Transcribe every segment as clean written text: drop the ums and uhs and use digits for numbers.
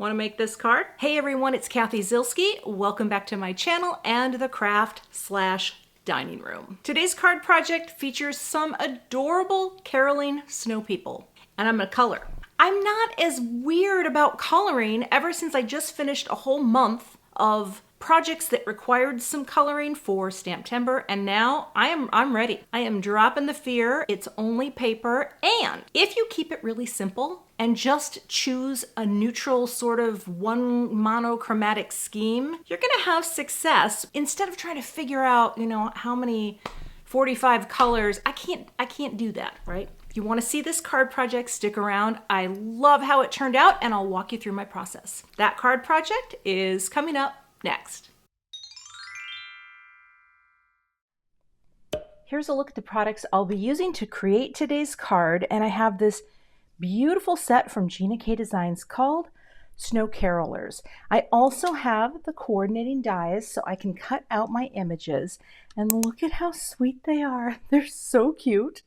Want to make this card? Hey everyone, it's Cathy Zielske. Welcome back to my channel and the craft/dining room. Today's card project features some adorable caroling snow people, and I'm gonna color. I'm not as weird about coloring ever since I just finished a whole month of projects that required some coloring for Stamptember, and now I'm ready. I am dropping the fear. It's only paper, and if you keep it really simple and just choose a neutral sort of one monochromatic scheme, you're gonna have success instead of trying to figure out, how many 45 colors. I can't do that, right? If you want to see this card project, stick around. I love how it turned out, and I'll walk you through my process. That card project is coming up next. Here's a look at the products I'll be using to create today's card, and I have this beautiful set from Gina K Designs called Snow Carolers. I also have the coordinating dies so I can cut out my images, and look at how sweet they are. They're so cute.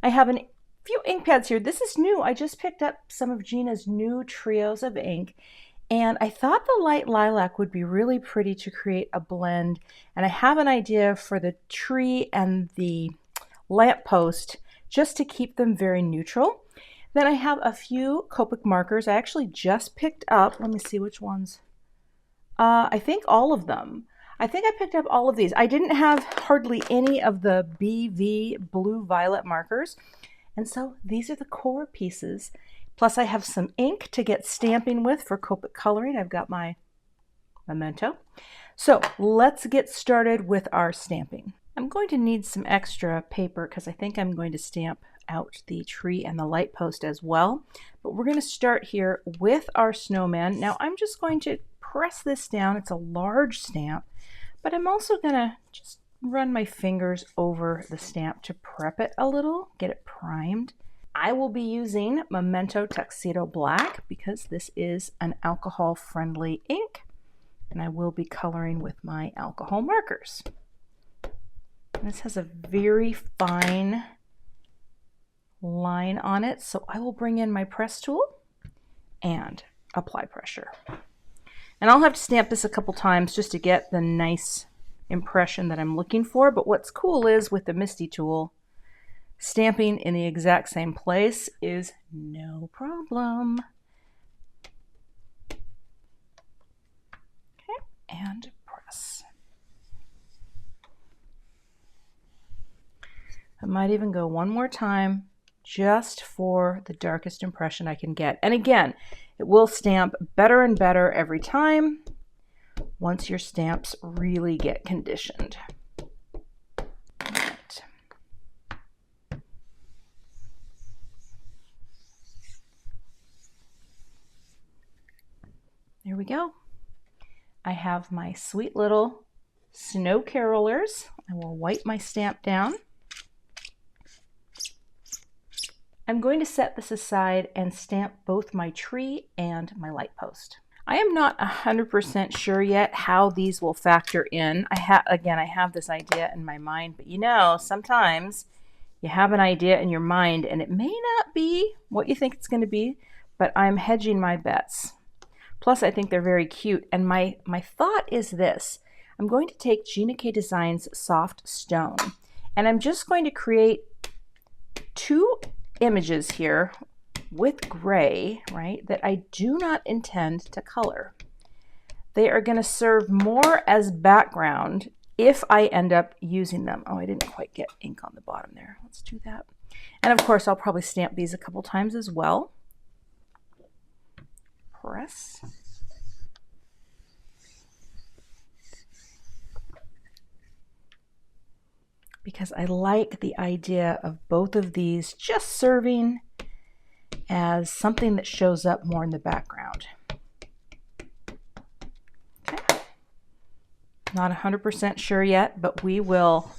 I have a few ink pads here. This is new. I just picked up some of Gina's new trios of ink, and I thought the light lilac would be really pretty to create a blend, and I have an idea for the tree and the lamppost just to keep them very neutral. Then I have a few Copic markers. I actually just picked up, let me see which ones. I think all of them. I think I picked up all of these. I didn't have hardly any of the BV blue violet markers, and so these are the core pieces. Plus I have some ink to get stamping with for Copic coloring. I've got my Memento. So let's get started with our stamping. I'm going to need some extra paper because I think I'm going to stamp out the tree and the light post as well. But we're going to start here with our snowman. Now I'm just going to press this down. It's a large stamp, but I'm also going to just run my fingers over the stamp to prep it a little, get it primed. I will be using Memento Tuxedo Black because this is an alcohol-friendly ink, and I will be coloring with my alcohol markers. And this has a very fine line on it, so I will bring in my press tool and apply pressure. And I'll have to stamp this a couple times just to get the nice impression that I'm looking for, but what's cool is with the Misti tool, stamping in the exact same place is no problem. Okay, and press. I might even go one more time just for the darkest impression I can get. And again, it will stamp better and better every time once your stamps really get conditioned. Right. There we go. I have my sweet little snow carolers. I will wipe my stamp down. I'm going to set this aside and stamp both my tree and my light post. I am not 100% sure yet how these will factor in. Again, I have this idea in my mind, but sometimes you have an idea in your mind and it may not be what you think it's going to be, but I'm hedging my bets. Plus, I think they're very cute, and my thought is this. I'm going to take Gina K Designs Soft Stone, and I'm just going to create two images here with gray, right, that I do not intend to color. They are going to serve more as background if I end up using them. Oh, I didn't quite get ink on the bottom there. Let's do that. And of course, I'll probably stamp these a couple times as well. Press. Because I like the idea of both of these just serving as something that shows up more in the background. Okay. Not 100% sure yet, but we will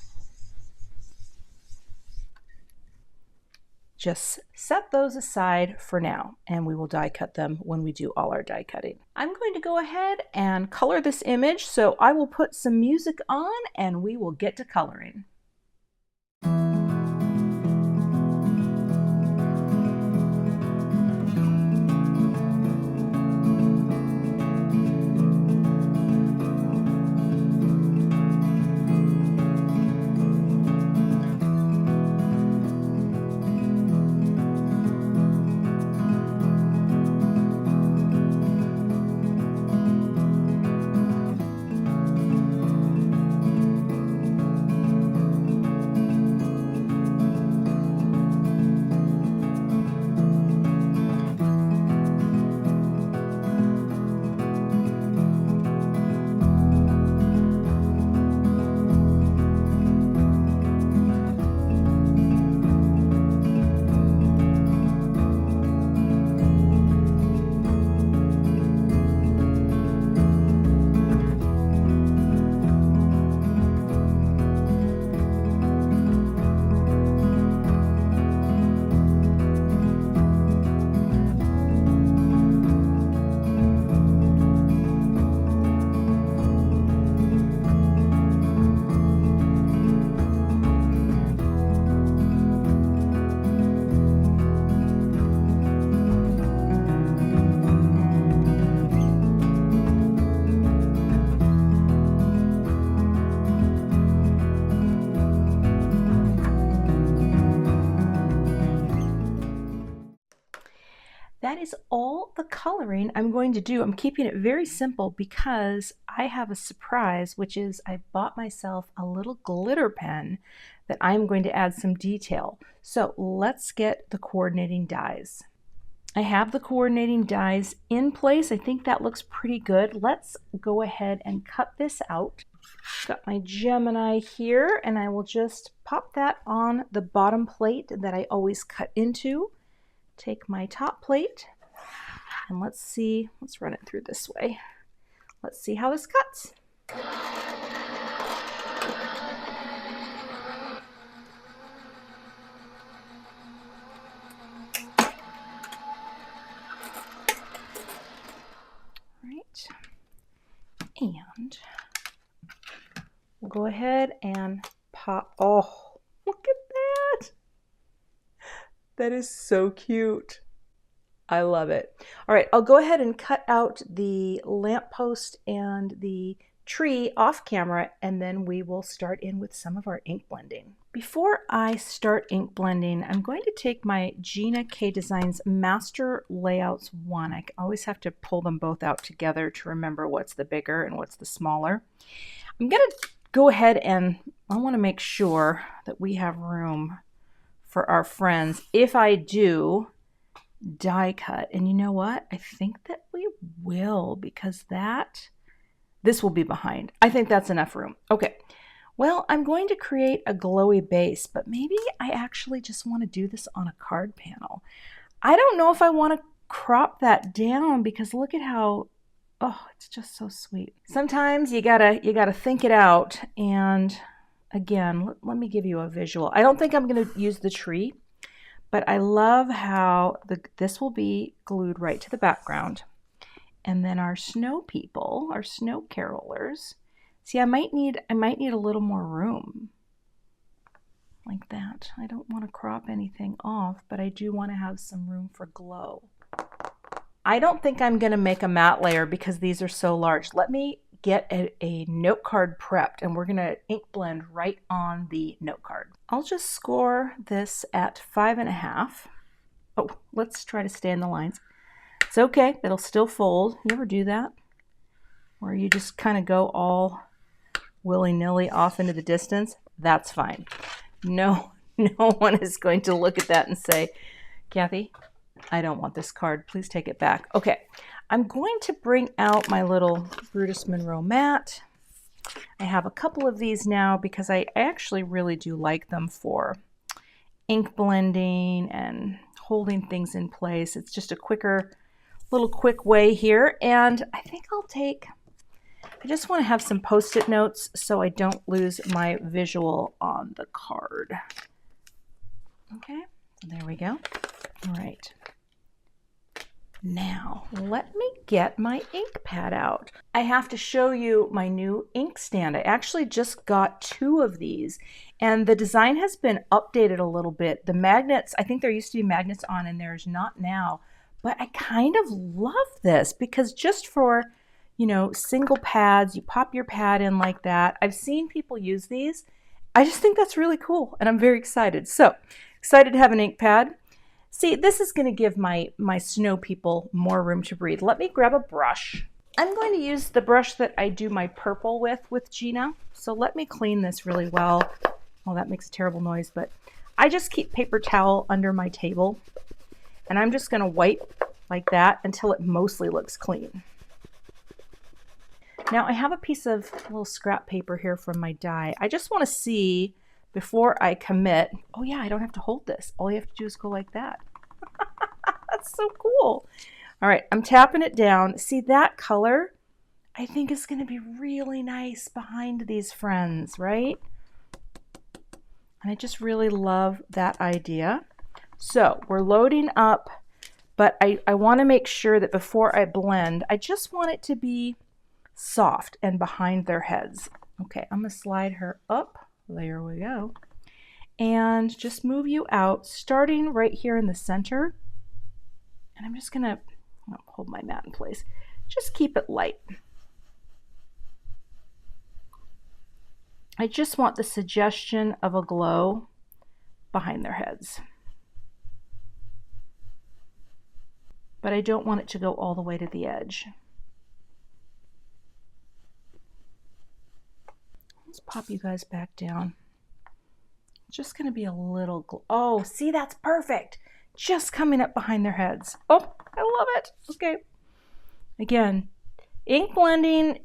just set those aside for now, and we will die cut them when we do all our die cutting. I'm going to go ahead and color this image, so I will put some music on and we will get to coloring. is all the coloring I'm going to do. I'm keeping it very simple because I have a surprise, which is I bought myself a little glitter pen that I'm going to add some detail. So let's get the coordinating dies. I have the coordinating dies in place. I think that looks pretty good. Let's go ahead and cut this out. Got my Gemini here, and I will just pop that on the bottom plate that I always cut into. Take my top plate, and let's see, let's run it through this way. Let's see how this cuts. Right, and we'll go ahead and pop. Oh, look at that! That is so cute. I love it. All right, I'll go ahead and cut out the lamppost and the tree off camera, and then we will start in with some of our ink blending. Before I start ink blending, I'm going to take my Gina K Designs Master Layouts 1. I always have to pull them both out together to remember what's the bigger and what's the smaller. I'm going to go ahead and I want to make sure that we have room for our friends if I do die cut. And you know what? I think that we will, because this will be behind. I think that's enough room. Okay. Well, I'm going to create a glowy base, but maybe I actually just want to do this on a card panel. I don't know if I want to crop that down because look at how, oh, it's just so sweet. Sometimes you gotta think it out. And again, let me give you a visual. I don't think I'm going to use the tree, but I love how this will be glued right to the background. And then our snow people, our snow carolers. See, I might need a little more room like that. I don't want to crop anything off, but I do want to have some room for glow. I don't think I'm going to make a matte layer because these are so large. Let me get a note card prepped, and we're going to ink blend right on the note card. I'll just score this at 5.5. Oh, let's try to stay in the lines. It's okay, it'll still fold. You ever do that? Where you just kind of go all willy-nilly off into the distance? That's fine. No one is going to look at that and say, Cathy, I don't want this card. Please take it back. Okay, I'm going to bring out my little Brutus Monroe mat. I have a couple of these now because I actually really do like them for ink blending and holding things in place. It's just a little quick way here. And I think I just want to have some Post-it notes so I don't lose my visual on the card. Okay, there we go. All right. Now, let me get my ink pad out. I have to show you my new ink stand. I actually just got 2 of these, and the design has been updated a little bit. The magnets, I think there used to be magnets on, and there's not now. But I kind of love this because just for, single pads, you pop your pad in like that. I've seen people use these. I just think that's really cool, and I'm very excited. So, excited to have an ink pad. See, this is going to give my snow people more room to breathe. Let me grab a brush. I'm going to use the brush that I do my purple with Gina. So let me clean this really well. Oh, that makes a terrible noise, but I just keep paper towel under my table. And I'm just going to wipe like that until it mostly looks clean. Now I have a piece of little scrap paper here from my die. I just want to see before I commit. Oh yeah, I don't have to hold this. All you have to do is go like that. That's so cool. All right, I'm tapping it down. See, that color I think is going to be really nice behind these friends, right? And I just really love that idea. So we're loading up, but I want to make sure that before I blend, I just want it to be soft and behind their heads. Okay, I'm going to slide her up. There we go. And just move you out, starting right here in the center. And I'm just going to hold my mat in place. Just keep it light. I just want the suggestion of a glow behind their heads. but I don't want it to go all the way to the edge. Let's pop you guys back down. It's just going to be a little, oh, see, that's perfect. Just coming up behind their heads. Oh, I love it. Okay. Again, ink blending,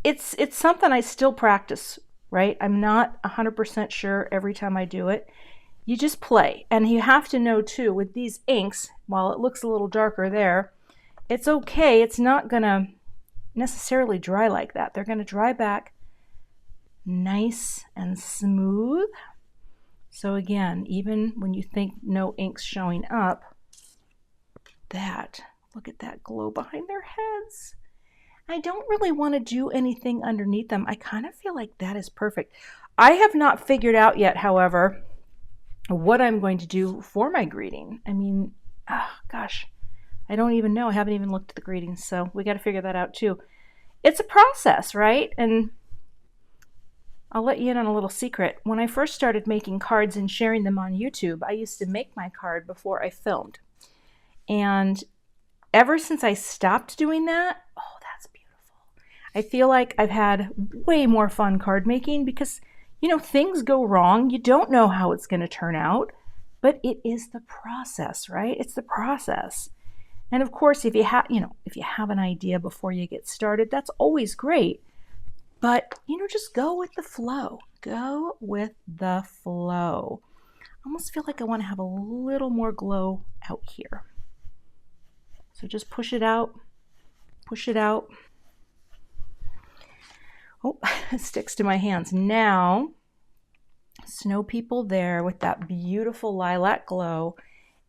it's something I still practice, right? I'm not 100% sure every time I do it. You just play. And you have to know too, with these inks, while it looks a little darker there, it's okay. It's not going to necessarily dry like that. They're going to dry back nice and smooth. So again, even when you think no ink's showing up, look at that glow behind their heads. I don't really want to do anything underneath them. I kind of feel like that is perfect. I have not figured out yet, however, what I'm going to do for my greeting. I mean, gosh, I don't even know. I haven't even looked at the greetings, so we got to figure that out too. It's a process, right? And I'll let you in on a little secret. When I first started making cards and sharing them on YouTube, I used to make my card before I filmed. And ever since I stopped doing that, oh, that's beautiful. I feel like I've had way more fun card making because, you know, things go wrong. You don't know how it's going to turn out, but it is the process, right? It's the process. And of course, if you have an idea before you get started, that's always great. But, you know, just go with the flow. Go with the flow. I almost feel like I want to have a little more glow out here. So just push it out. Push it out. Oh, it sticks to my hands. Now, snow people there with that beautiful lilac glow.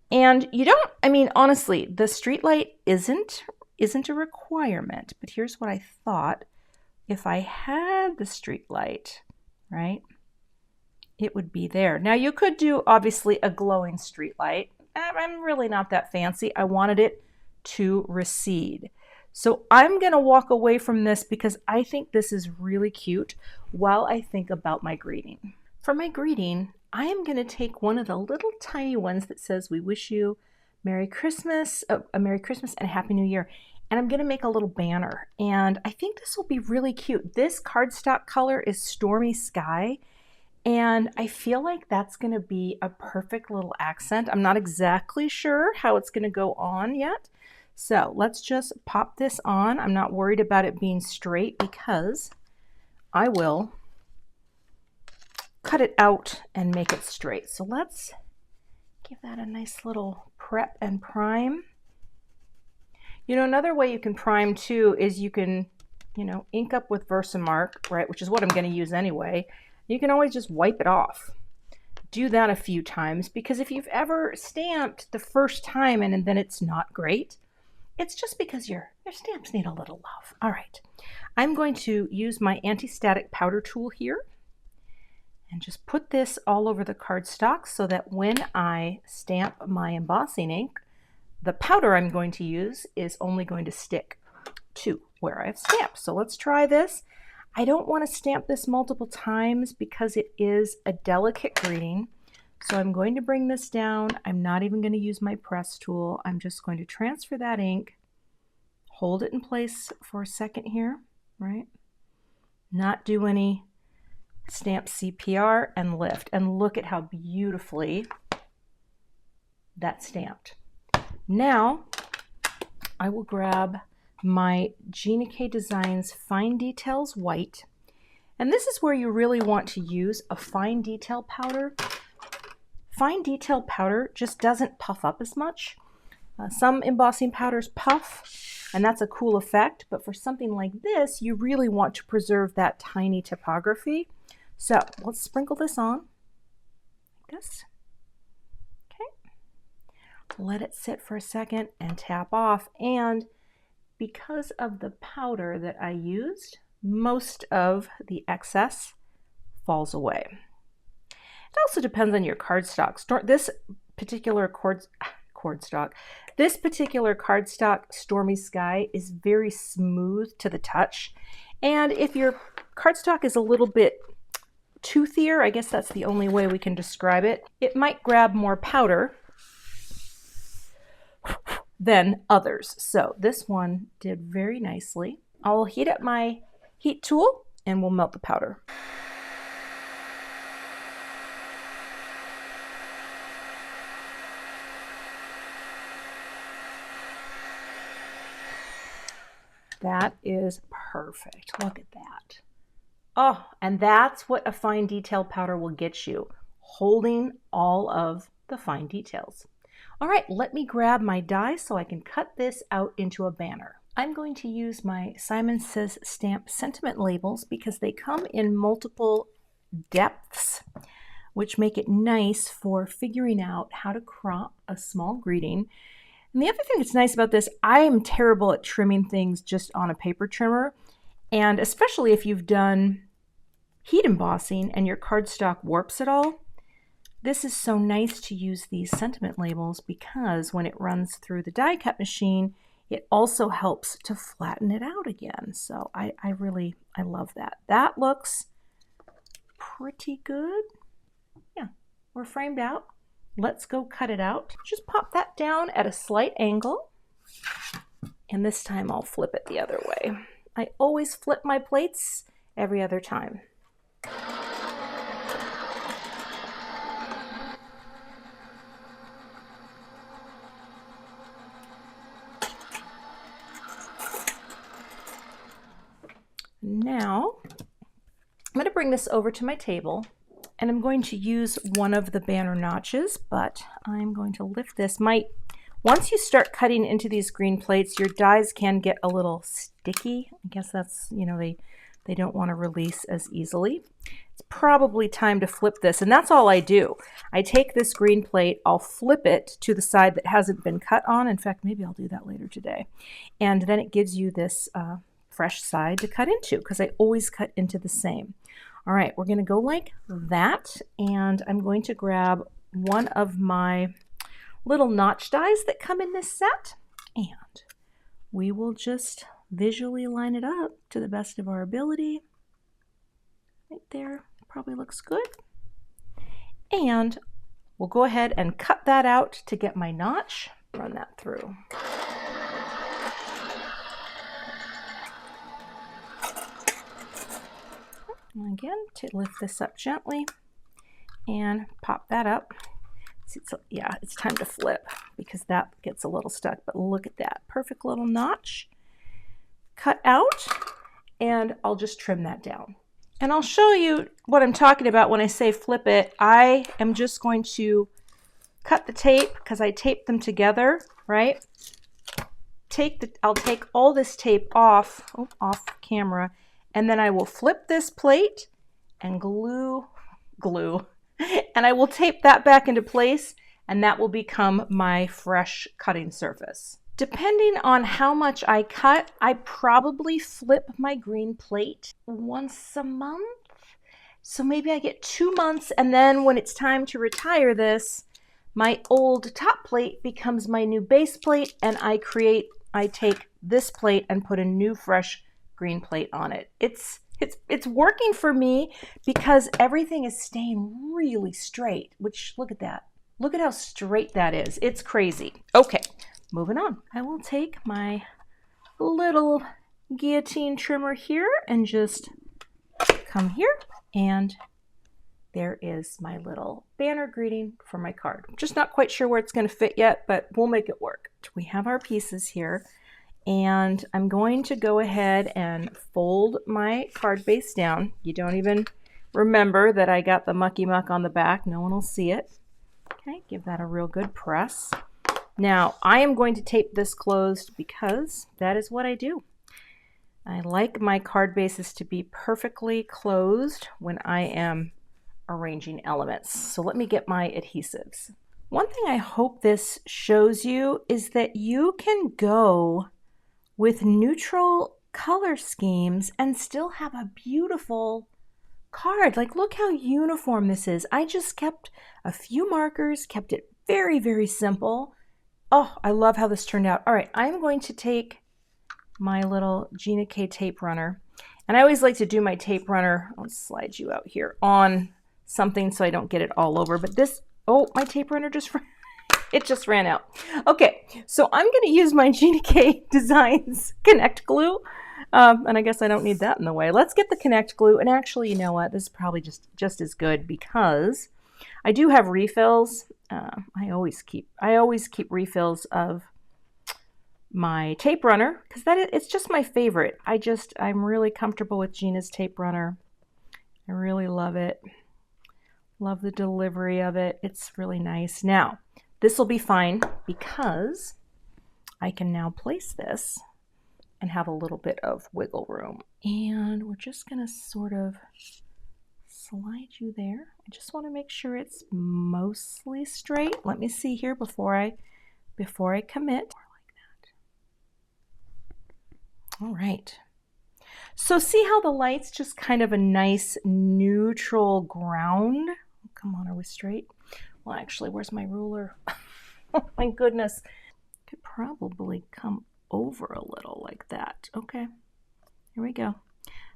And you don't, I mean, honestly, the street light isn't a requirement. But here's what I thought. If I had the street light, right, it would be there. Now you could do obviously a glowing street light. I'm really not that fancy. I wanted it to recede. So I'm going to walk away from this because I think this is really cute while I think about my greeting. For my greeting, I am going to take one of the little tiny ones that says, "We wish you Merry Christmas, a Merry Christmas and a Happy New Year." And I'm going to make a little banner. And I think this will be really cute. This cardstock color is Stormy Sky. And I feel like that's going to be a perfect little accent. I'm not exactly sure how it's going to go on yet. So let's just pop this on. I'm not worried about it being straight because I will cut it out and make it straight. So let's give that a nice little prep and prime. You know, another way you can prime too is you can, you know, ink up with Versamark, right, which is what I'm going to use anyway. You can always just wipe it off. Do that a few times because if you've ever stamped the first time and then it's not great, it's just because your stamps need a little love. All right, I'm going to use my anti-static powder tool here and just put this all over the cardstock so that when I stamp my embossing ink, the powder I'm going to use is only going to stick to where I've stamped. So let's try this. I don't want to stamp this multiple times because it is a delicate greeting. So I'm going to bring this down. I'm not even going to use my press tool. I'm just going to transfer that ink, hold it in place for a second here, right? Not do any stamp CPR and lift. And look at how beautifully that's stamped. Now, I will grab my Gina K Designs Fine Details White. And this is where you really want to use a fine detail powder. Fine detail powder just doesn't puff up as much. Some embossing powders puff, and that's a cool effect. But for something like this, you really want to preserve that tiny typography. So let's sprinkle this on like this. Let it sit for a second and tap off. And because of the powder that I used, most of the excess falls away. It also depends on your cardstock. This particular cardstock, Stormy Sky, is very smooth to the touch. And if your cardstock is a little bit toothier, I guess that's the only way we can describe it, it might grab more powder than others. So this one did very nicely. I'll heat up my heat tool and we'll melt the powder. That is perfect. Look at that. Oh, and that's what a fine detail powder will get you, holding all of the fine details. All right, let me grab my die so I can cut this out into a banner. I'm going to use my Simon Says stamp sentiment labels because they come in multiple depths, which make it nice for figuring out how to crop a small greeting. And the other thing that's nice about this, I am terrible at trimming things just on a paper trimmer. And especially if you've done heat embossing and your cardstock warps at all, this is so nice to use these sentiment labels because when it runs through the die cut machine, it also helps to flatten it out again. So I love that. That looks pretty good. Yeah, we're framed out. Let's go cut it out. Just pop that down at a slight angle. And this time I'll flip it the other way. I always flip my plates every other time. Now, I'm going to bring this over to my table. And I'm going to use one of the banner notches, but I'm going to lift this. Once you start cutting into these green plates, your dies can get a little sticky. I guess that's, they don't want to release as easily. It's probably time to flip this, and that's all I do. I take this green plate, I'll flip it to the side that hasn't been cut on. In fact, maybe I'll do that later today. And then it gives you this fresh side to cut into, because I always cut into the same. All right, we're going to go like that, and I'm going to grab one of my little notch dies that come in this set, and we will just visually line it up to the best of our ability. Right there, probably looks good. And we'll go ahead and cut that out to get my notch, run that through. And again, to lift this up gently and pop that up. Yeah, it's time to flip because that gets a little stuck, but look at that perfect little notch cut out, and I'll just trim that down. And I'll show you what I'm talking about when I say flip it. I am just going to cut the tape because I taped them together, right? I'll take all this tape off camera, and then I will flip this plate and glue, and I will tape that back into place, and that will become my fresh cutting surface. Depending on how much I cut, I probably flip my green plate once a month. So maybe I get 2 months, and then when it's time to retire this, my old top plate becomes my new base plate, and I take this plate and put a new fresh green plate on it. It's working for me because everything is staying really straight, which look at that. Look at how straight that is. It's crazy. Okay, moving on. I will take my little guillotine trimmer here and just come here, and there is my little banner greeting for my card. I'm just not quite sure where it's going to fit yet, but we'll make it work. We have our pieces here. And I'm going to go ahead and fold my card base down. You don't even remember that I got the mucky muck on the back. No one will see it. Okay, give that a real good press. Now, I am going to tape this closed because that is what I do. I like my card bases to be perfectly closed when I am arranging elements. So let me get my adhesives. One thing I hope this shows you is that you can go with neutral color schemes and still have a beautiful card. Like, look how uniform this is. I just kept a few markers, kept it very, very simple. Oh, I love how this turned out. All right, I'm going to take my little Gina K tape runner. And I always like to do my tape runner, I'll slide you out here, on something so I don't get it all over. But this, oh, my tape runner just It just ran out. Okay, so I'm going to use my Gina K Designs Connect Glue. And I guess I don't need that in the way. Let's get the Connect Glue. And actually, you know what? This is probably just as good because I do have refills. I always keep refills of my tape runner because it's just my favorite. I'm really comfortable with Gina's tape runner. I really love it. Love the delivery of it. It's really nice. Now, this will be fine because I can now place this and have a little bit of wiggle room. And we're just going to sort of slide you there. I just want to make sure it's mostly straight. Let me see here before I commit. Like that. All right. So see how the light's just kind of a nice neutral ground? Come on, are we straight? Well, actually, where's my ruler? Oh my goodness. Could probably come over a little like that. Okay, here we go.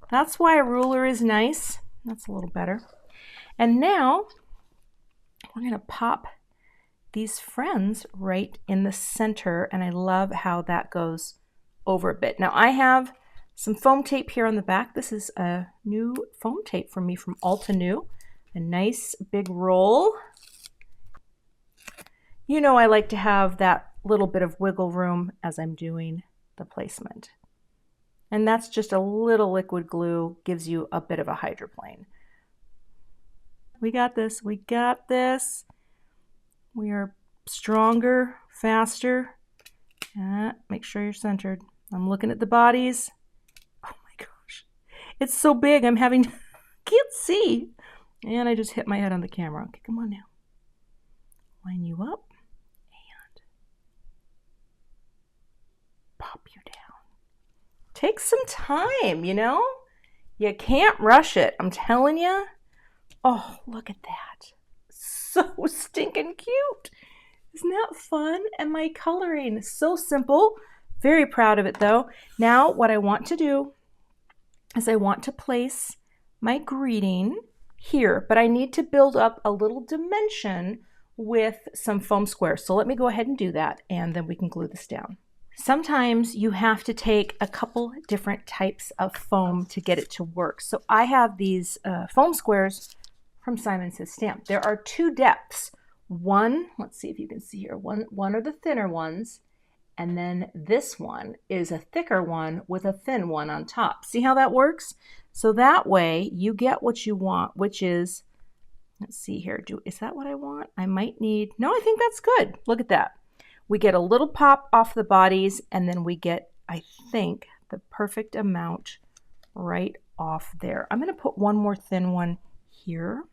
That's why a ruler is nice. That's a little better. And now we're going to pop these friends right in the center, and I love how that goes over a bit. Now I have some foam tape here on the back. This is a new foam tape for me from Altenew. A nice big roll. You know I like to have that little bit of wiggle room as I'm doing the placement. And that's just a little liquid glue, gives you a bit of a hydroplane. We got this, we got this. We are stronger, faster. Make sure you're centered. I'm looking at the bodies. Oh my gosh, it's so big, can't see. And I just hit my head on the camera. Okay, come on now. Line you up and pop you down. Takes some time, you know? You can't rush it, I'm telling you. Oh, look at that. So stinking cute. Isn't that fun? And my coloring is so simple. Very proud of it though. Now what I want to do is I want to place my greeting here, but I need to build up a little dimension with some foam squares. So let me go ahead and do that, and then we can glue this down. Sometimes you have to take a couple different types of foam to get it to work. So I have these foam squares from Simon Says Stamp. There are two depths. One, let's see if you can see here, one are the thinner ones, and then this one is a thicker one with a thin one on top. See how that works? So that way you get what you want, which is, let's see here, is that what I want? I might need, no, I think that's good. Look at that. We get a little pop off the bodies, and then we get, I think, the perfect amount right off there. I'm going to put one more thin one here.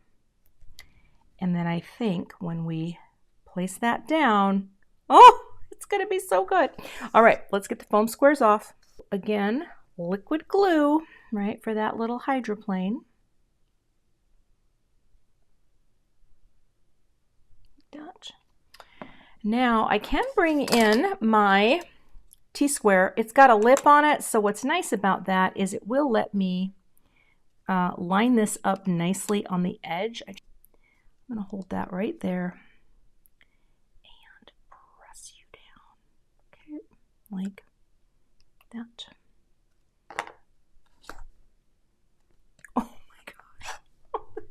And then I think when we place that down, oh, it's going to be so good. All right, let's get the foam squares off. Again, liquid glue, right, for that little hydroplane. Dutch. Now I can bring in my T-square. It's got a lip on it, so what's nice about that is it will let me line this up nicely on the edge. I'm going to hold that right there and press you down, okay, like that. Oh my gosh,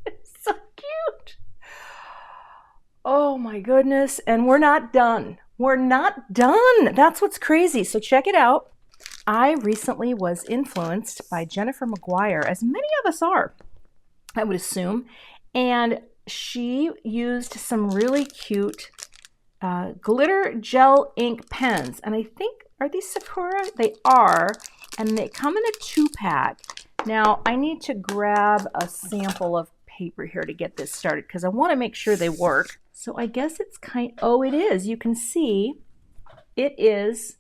it's so cute. Oh my goodness, and we're not done. We're not done. That's what's crazy. So check it out. I recently was influenced by Jennifer McGuire, as many of us are, I would assume, and she used some really cute glitter gel ink pens. And I think, are these Sakura? They are, and they come in a 2-pack. Now, I need to grab a sample of paper here to get this started because I want to make sure they work. So I guess it's oh, it is. You can see it is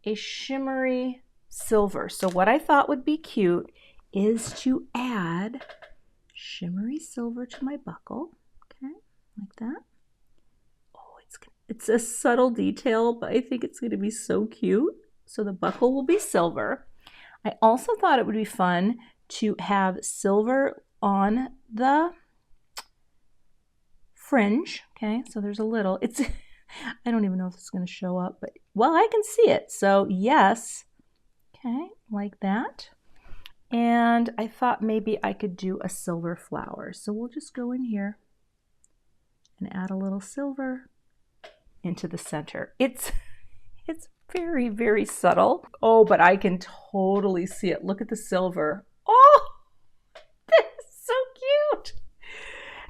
a shimmery silver. So what I thought would be cute is to add shimmery silver to my buckle. Okay, like that. Oh, it's a subtle detail, but I think it's going to be so cute. So the buckle will be silver. I also thought it would be fun to have silver on the fringe. Okay, so there's a little, I don't even know if it's going to show up, but well, I can see it. So yes, okay, like that. And I thought maybe I could do a silver flower. So we'll just go in here and add a little silver into the center. It's very, very subtle. Oh, but I can totally see it. Look at the silver. Oh, that's so cute.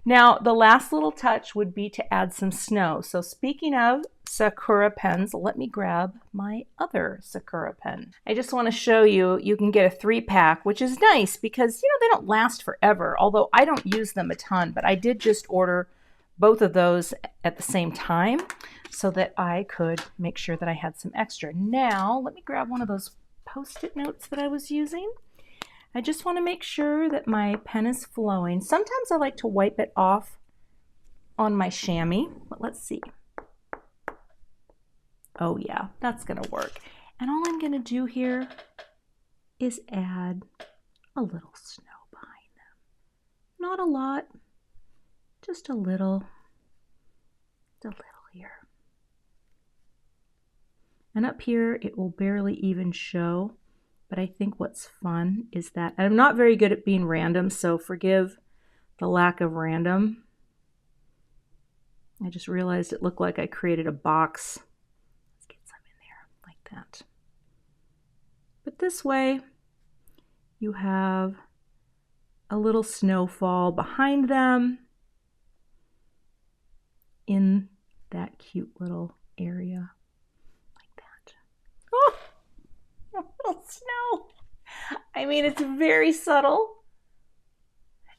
Now, the last little touch would be to add some snow. So speaking of Sakura pens, let me grab my other Sakura pen. I just want to show you, you can get a 3-pack, which is nice because, you know, they don't last forever, although I don't use them a ton, but I did just order both of those at the same time so that I could make sure that I had some extra. Now, let me grab one of those Post-it notes that I was using. I just want to make sure that my pen is flowing. Sometimes I like to wipe it off on my chamois, but let's see. Oh yeah, that's gonna work. And all I'm gonna do here is add a little snow behind them. Not a lot, just a little here. And up here, it will barely even show. But I think what's fun is that, and I'm not very good at being random, so forgive the lack of random. I just realized it looked like I created a box. Let's get some in there like that. But this way, you have a little snowfall behind them in that cute little area like that. Oh! A little snow. I mean, it's very subtle.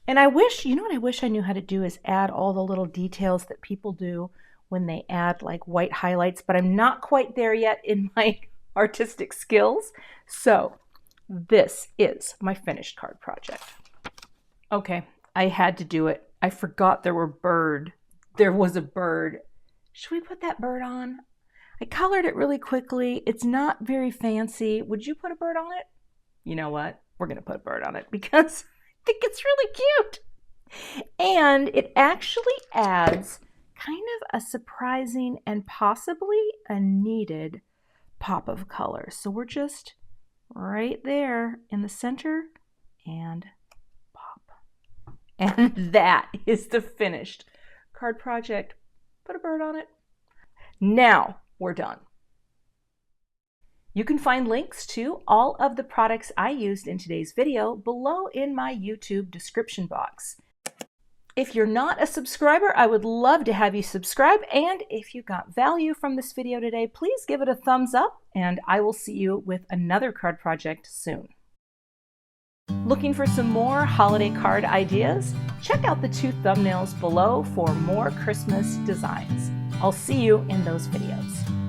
And I wish, you know what I wish I knew how to do is add all the little details that people do when they add like white highlights, but I'm not quite there yet in my artistic skills. So this is my finished card project. Okay, I had to do it. I forgot there was a bird. Should we put that bird on? I colored it really quickly. It's not very fancy. Would you put a bird on it? You know what? We're going to put a bird on it because I think it's really cute. And it actually adds kind of a surprising and possibly a needed pop of color. So we're just right there in the center and pop. And that is the finished card project. Put a bird on it. Now, we're done. You can find links to all of the products I used in today's video below in my YouTube description box. If you're not a subscriber, I would love to have you subscribe, and if you got value from this video today, please give it a thumbs up, and I will see you with another card project soon. Looking for some more holiday card ideas? Check out the 2 thumbnails below for more Christmas designs. I'll see you in those videos.